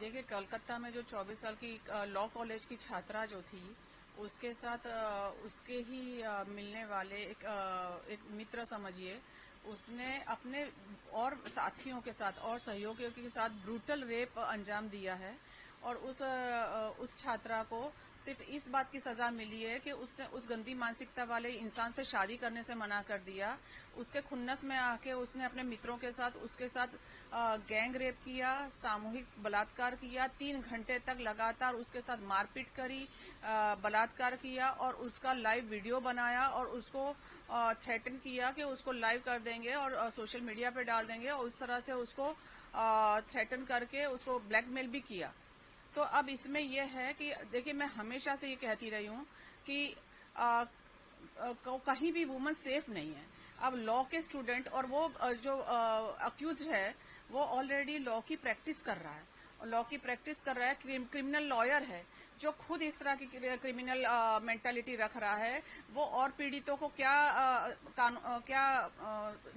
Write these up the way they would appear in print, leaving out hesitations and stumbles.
देखिए, कलकत्ता में जो 24 साल की लॉ कॉलेज की छात्रा जो थी, उसके साथ उसके ही मिलने वाले एक मित्र समझिए, उसने अपने और साथियों के साथ और सहयोगियों के साथ ब्रूटल रेप अंजाम दिया है। और उस छात्रा को सिर्फ इस बात की सजा मिली है कि उसने उस गंदी मानसिकता वाले इंसान से शादी करने से मना कर दिया। उसके खुन्नस में आके उसने अपने मित्रों के साथ उसके साथ गैंग रेप किया, सामूहिक बलात्कार किया, 3 घंटे तक लगातार उसके साथ मारपीट करी, बलात्कार किया और उसका लाइव वीडियो बनाया और उसको थ्रेटन किया कि उसको लाइव कर देंगे और सोशल मीडिया पे डाल देंगे और उस तरह से उसको थ्रेटन करके उसको ब्लैकमेल भी किया। तो अब इसमें यह है कि देखिए, मैं हमेशा से ये कहती रही हूं कि कहीं भी वुमन सेफ नहीं है। अब लॉ के स्टूडेंट और वो जो अक्यूज है वो ऑलरेडी लॉ की प्रैक्टिस कर रहा है, लॉ की प्रैक्टिस कर रहा है, क्रिमिनल लॉयर है जो खुद इस तरह की क्रिमिनल मेंटालिटी रख रहा है। वो और पीड़ितों को क्या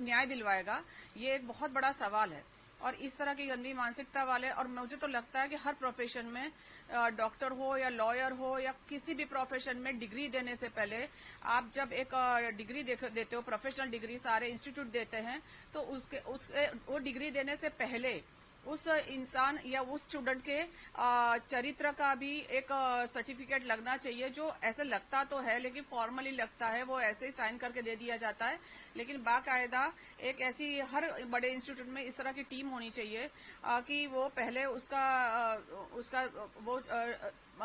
न्याय दिलवाएगा, ये एक बहुत बड़ा सवाल है। और इस तरह की गंदी मानसिकता वाले, और मुझे तो लगता है कि हर प्रोफेशन में, डॉक्टर हो या लॉयर हो या किसी भी प्रोफेशन में, डिग्री देने से पहले आप जब एक डिग्री देते हो, प्रोफेशनल डिग्री सारे इंस्टीट्यूट देते हैं, तो उसके वो डिग्री देने से पहले उस इंसान या उस स्टूडेंट के चरित्र का भी एक सर्टिफिकेट लगना चाहिए। जो ऐसे लगता तो है लेकिन फॉर्मली लगता है, वो ऐसे ही साइन करके दे दिया जाता है, लेकिन बाकायदा एक ऐसी हर बड़े इंस्टीट्यूट में इस तरह की टीम होनी चाहिए कि वो पहले उसका वो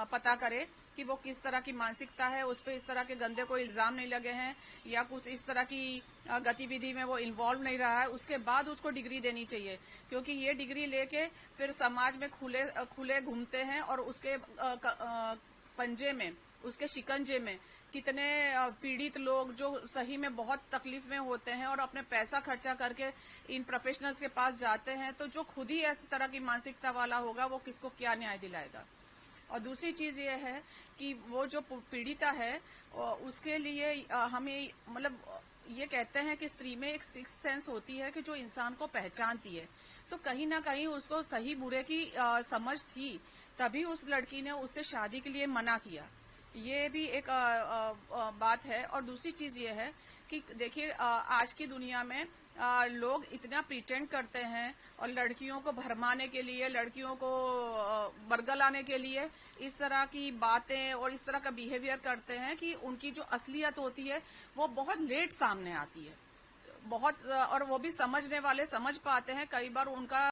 पता करे कि वो किस तरह की मानसिकता है, उस पर इस तरह के गंदे कोई इल्जाम नहीं लगे हैं या कुछ इस तरह की गतिविधि में वो इन्वॉल्व नहीं रहा है, उसके बाद उसको डिग्री देनी चाहिए। क्योंकि ये डिग्री लेके फिर समाज में खुले घूमते हैं और उसके पंजे में, उसके शिकंजे में कितने पीड़ित लोग जो सही में बहुत तकलीफ में होते हैं और अपने पैसा खर्चा करके इन प्रोफेशनल्स के पास जाते हैं। तो जो खुद ही इस तरह की मानसिकता वाला होगा वो किसको क्या न्याय दिलाएगा। और दूसरी चीज ये है कि वो जो पीड़िता है उसके लिए हमें मतलब ये कहते हैं कि स्त्री में एक सिक्स्थ सेंस होती है कि जो इंसान को पहचानती है। तो कहीं ना कहीं उसको सही बुरे की समझ थी, तभी उस लड़की ने उससे शादी के लिए मना किया। ये भी एक बात है। और दूसरी चीज ये है कि देखिए, आज की दुनिया में लोग इतना प्रिटेंड करते हैं और लड़कियों को भरमाने के लिए, लड़कियों को बरगलाने के लिए इस तरह की बातें और इस तरह का बिहेवियर करते हैं कि उनकी जो असलियत होती है वो बहुत लेट सामने आती है। और वो भी समझने वाले समझ पाते हैं, कई बार उनका